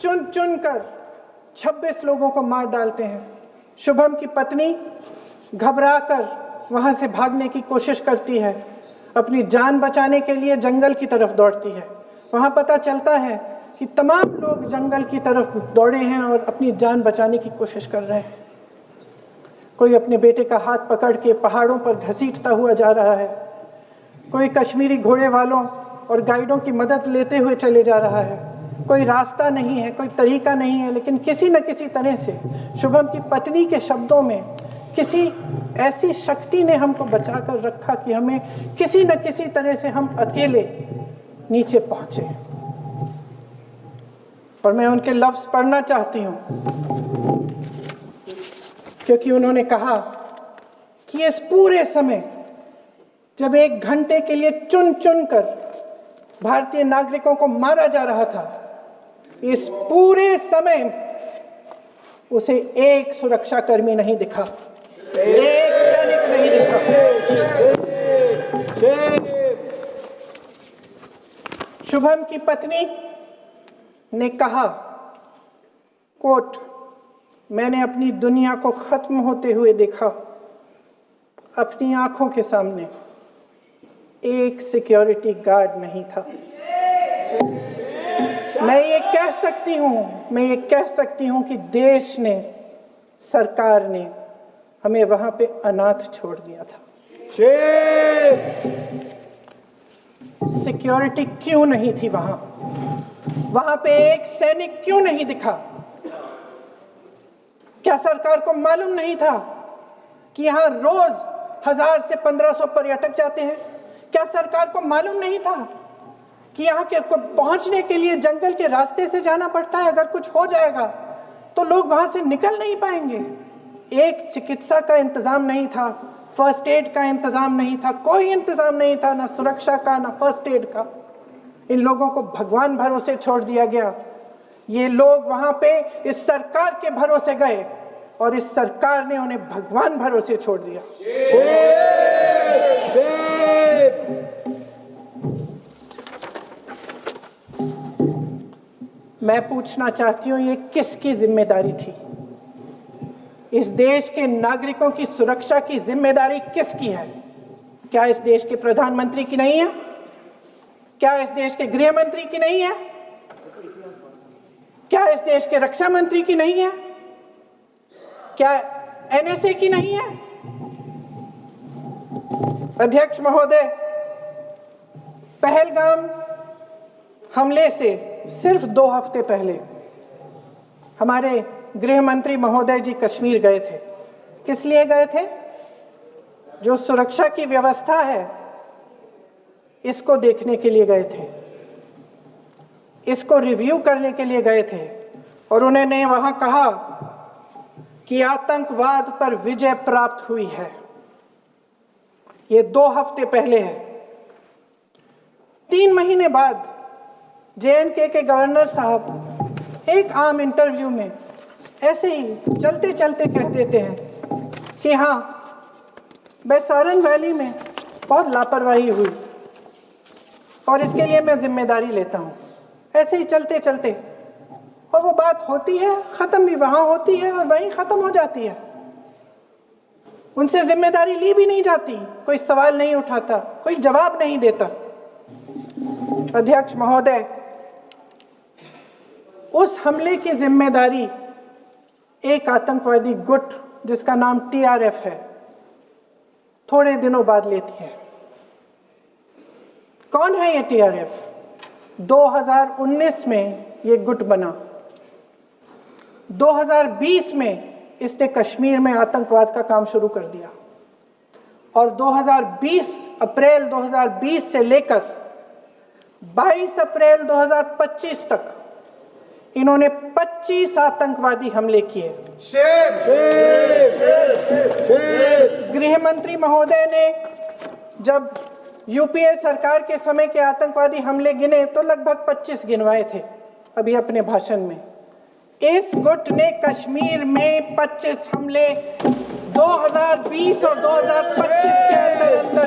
चुन चुन कर 26 लोगों को मार डालते हैं। शुभम की पत्नी घबराकर वहां से भागने की कोशिश करती है, अपनी जान बचाने के लिए जंगल की तरफ दौड़ती है। वहां पता चलता है कि तमाम लोग जंगल की तरफ दौड़े हैं और अपनी जान बचाने की कोशिश कर रहे हैं। कोई अपने बेटे का हाथ पकड़ के पहाड़ों पर घसीटता हुआ जा रहा है, कोई कश्मीरी घोड़े वालों और गाइडों की मदद लेते हुए चले जा रहा है। कोई रास्ता नहीं है, कोई तरीका नहीं है, लेकिन किसी न किसी तरह से शुभम की पत्नी के शब्दों में किसी ऐसी शक्ति ने हमको बचा कर रखा कि हमें किसी न किसी तरह से हम अकेले नीचे पहुंचे। और मैं उनके लफ्ज पढ़ना चाहती हूं, क्योंकि उन्होंने कहा कि इस पूरे समय जब 1 घंटे के लिए चुन चुन कर भारतीय नागरिकों को मारा जा रहा था, इस पूरे समय उसे एक सुरक्षाकर्मी नहीं दिखा, एक सैनिक नहीं दिखा। शुभम की पत्नी ने कहा, कोट, मैंने अपनी दुनिया को खत्म होते हुए देखा। अपनी आंखों के सामने एक सिक्योरिटी गार्ड नहीं था। मैं ये कह सकती हूं कि देश ने, सरकार ने हमें वहां पे अनाथ छोड़ दिया था। सिक्योरिटी क्यों नहीं थी वहां? वहां पे एक सैनिक क्यों नहीं दिखा? क्या सरकार को मालूम नहीं था कि यहां रोज 1000 से 1500 पर्यटक जाते हैं? क्या सरकार को मालूम नहीं था कि यहाँ के पहुंचने के लिए जंगल के रास्ते से जाना पड़ता है? अगर कुछ हो जाएगा तो लोग वहां से निकल नहीं पाएंगे। एक चिकित्सा का इंतजाम नहीं था, फर्स्ट एड का इंतजाम नहीं था, कोई इंतजाम नहीं था, ना सुरक्षा का ना फर्स्ट एड का। इन लोगों को भगवान भरोसे छोड़ दिया गया। ये लोग वहां पे इस सरकार के भरोसे गए और इस सरकार ने उन्हें भगवान भरोसे छोड़ दिया। मैं पूछना चाहती हूं, ये किसकी जिम्मेदारी थी? इस देश के नागरिकों की सुरक्षा की जिम्मेदारी किसकी है? क्या इस देश के प्रधानमंत्री की नहीं है? क्या इस देश के गृह मंत्री की नहीं है? क्या इस देश के रक्षा मंत्री की नहीं है? क्या एनएसए की नहीं है? अध्यक्ष महोदय, पहलगाम हमले से सिर्फ 2 हफ्ते पहले हमारे गृह मंत्री महोदय जी कश्मीर गए थे। किस लिए गए थे? जो सुरक्षा की व्यवस्था है इसको देखने के लिए गए थे, इसको रिव्यू करने के लिए गए थे। और उन्होंने वहां कहा कि आतंकवाद पर विजय प्राप्त हुई है। ये 2 हफ्ते पहले है। 3 महीने बाद जेएनके के गवर्नर साहब एक आम इंटरव्यू में ऐसे ही चलते चलते कह देते हैं कि हाँ, बैसारन वैली में बहुत लापरवाही हुई और इसके लिए मैं जिम्मेदारी लेता हूँ। ऐसे ही चलते चलते, और वो बात होती है, खत्म भी वहां होती है और वहीं खत्म हो जाती है। उनसे जिम्मेदारी ली भी नहीं जाती, कोई सवाल नहीं उठाता, कोई जवाब नहीं देता। अध्यक्ष महोदय, उस हमले की जिम्मेदारी एक आतंकवादी गुट जिसका नाम टीआरएफ है थोड़े दिनों बाद लेती है। कौन है ये टीआरएफ? 2019 में ये गुट बना। 2020 में इसने कश्मीर में आतंकवाद का काम शुरू कर दिया और अप्रैल 2020 से लेकर 22 अप्रैल 2025 तक इन्होंने 25 आतंकवादी हमले किए। गृह मंत्री महोदय ने जब यूपीए सरकार के समय के आतंकवादी हमले गिने तो लगभग 25 गिनवाए थे अभी अपने भाषण में। इस गुट ने कश्मीर में 25 हमले 2020 और 2025 के अंदर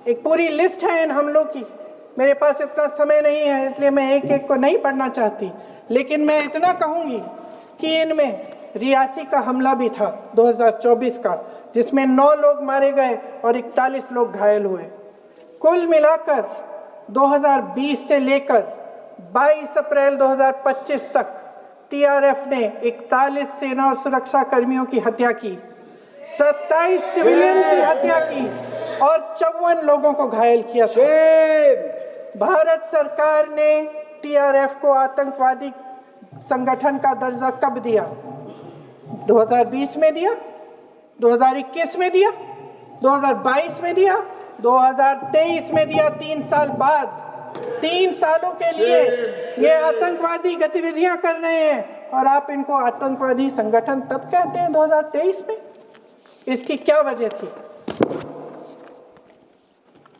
एक पूरी लिस्ट है इन हमलों की। मेरे पास इतना समय नहीं है, इसलिए मैं एक एक को नहीं पढ़ना चाहती, लेकिन मैं इतना कहूँगी कि इनमें रियासी का हमला भी था 2024 का, जिसमें 9 लोग मारे गए और 41 लोग घायल हुए। कुल मिलाकर 2020 से लेकर 22 अप्रैल 2025 तक टीआरएफ ने 41 सेना और सुरक्षा कर्मियों की हत्या की, 27 सिविलियन की हत्या की और 54 लोगों को घायल किया था। भारत सरकार ने टीआरएफ को आतंकवादी संगठन का दर्जा कब दिया? 2020 में दिया, 2021 में दिया, 2022 में दिया, 2023 में दिया। 3 साल बाद, 3 सालों के लिए ये आतंकवादी गतिविधियां कर रहे हैं और आप इनको आतंकवादी संगठन तब कहते हैं 2023 में। इसकी क्या वजह थी?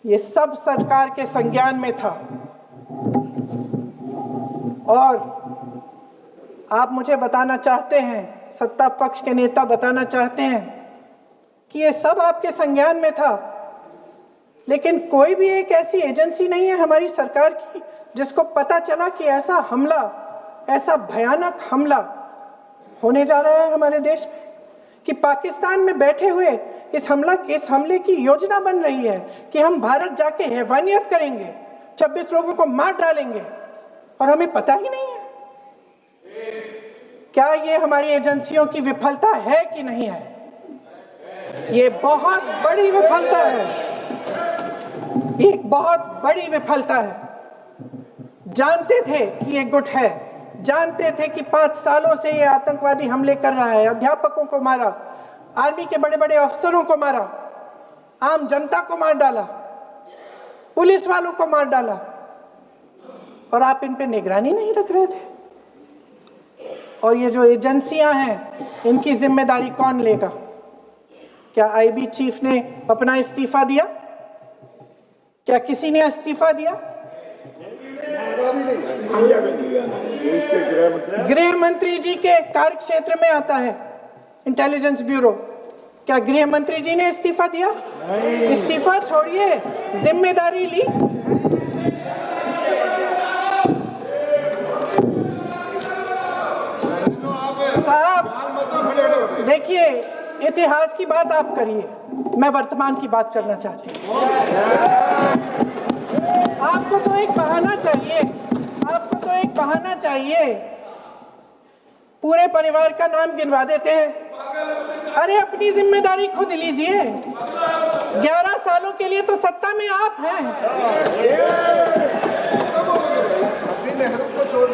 ये सब सरकार के संज्ञान में था। और आप मुझे बताना चाहते हैं, सत्ता पक्ष के नेता बताना चाहते हैं कि ये सब आपके संज्ञान में था, लेकिन कोई भी एक ऐसी एजेंसी नहीं है हमारी सरकार की जिसको पता चला कि ऐसा हमला, ऐसा भयानक हमला होने जा रहा है हमारे देश में, कि पाकिस्तान में बैठे हुए इस हमले की योजना बन रही है कि हम भारत जाके हैवानियत करेंगे, 26 लोगों को मार डालेंगे और हमें पता ही नहीं है। क्या ये हमारी एजेंसियों की विफलता है कि नहीं है? ये बहुत बड़ी विफलता है, एक बहुत बड़ी विफलता है। जानते थे कि ये गुट है, जानते थे कि 5 सालों से ये आतंकवादी हमले कर रहा है, अध्यापकों को मारा, आर्मी के बड़े बड़े अफसरों को मारा, आम जनता को मार डाला, पुलिस वालों को मार डाला, और आप इन पे निगरानी नहीं रख रहे थे। और ये जो एजेंसियां हैं, इनकी जिम्मेदारी कौन लेगा? क्या आईबी चीफ ने अपना इस्तीफा दिया? क्या किसी ने इस्तीफा दिया? गृह मंत्री जी के कार्य क्षेत्र में आता है इंटेलिजेंस ब्यूरो। क्या गृह मंत्री जी ने इस्तीफा दिया? इस्तीफा छोड़िए, जिम्मेदारी ली। साहब देखिए, इतिहास की बात आप करिए, मैं वर्तमान की बात करना चाहती हूँ। आपको तो एक बहाना चाहिए, आपको तो एक बहाना चाहिए। पूरे परिवार का नाम गिनवा देते हैं। अरे अपनी जिम्मेदारी खुद लीजिए। 11 सालों के लिए तो सत्ता में आप हैं। अभी नेहरू को छोड़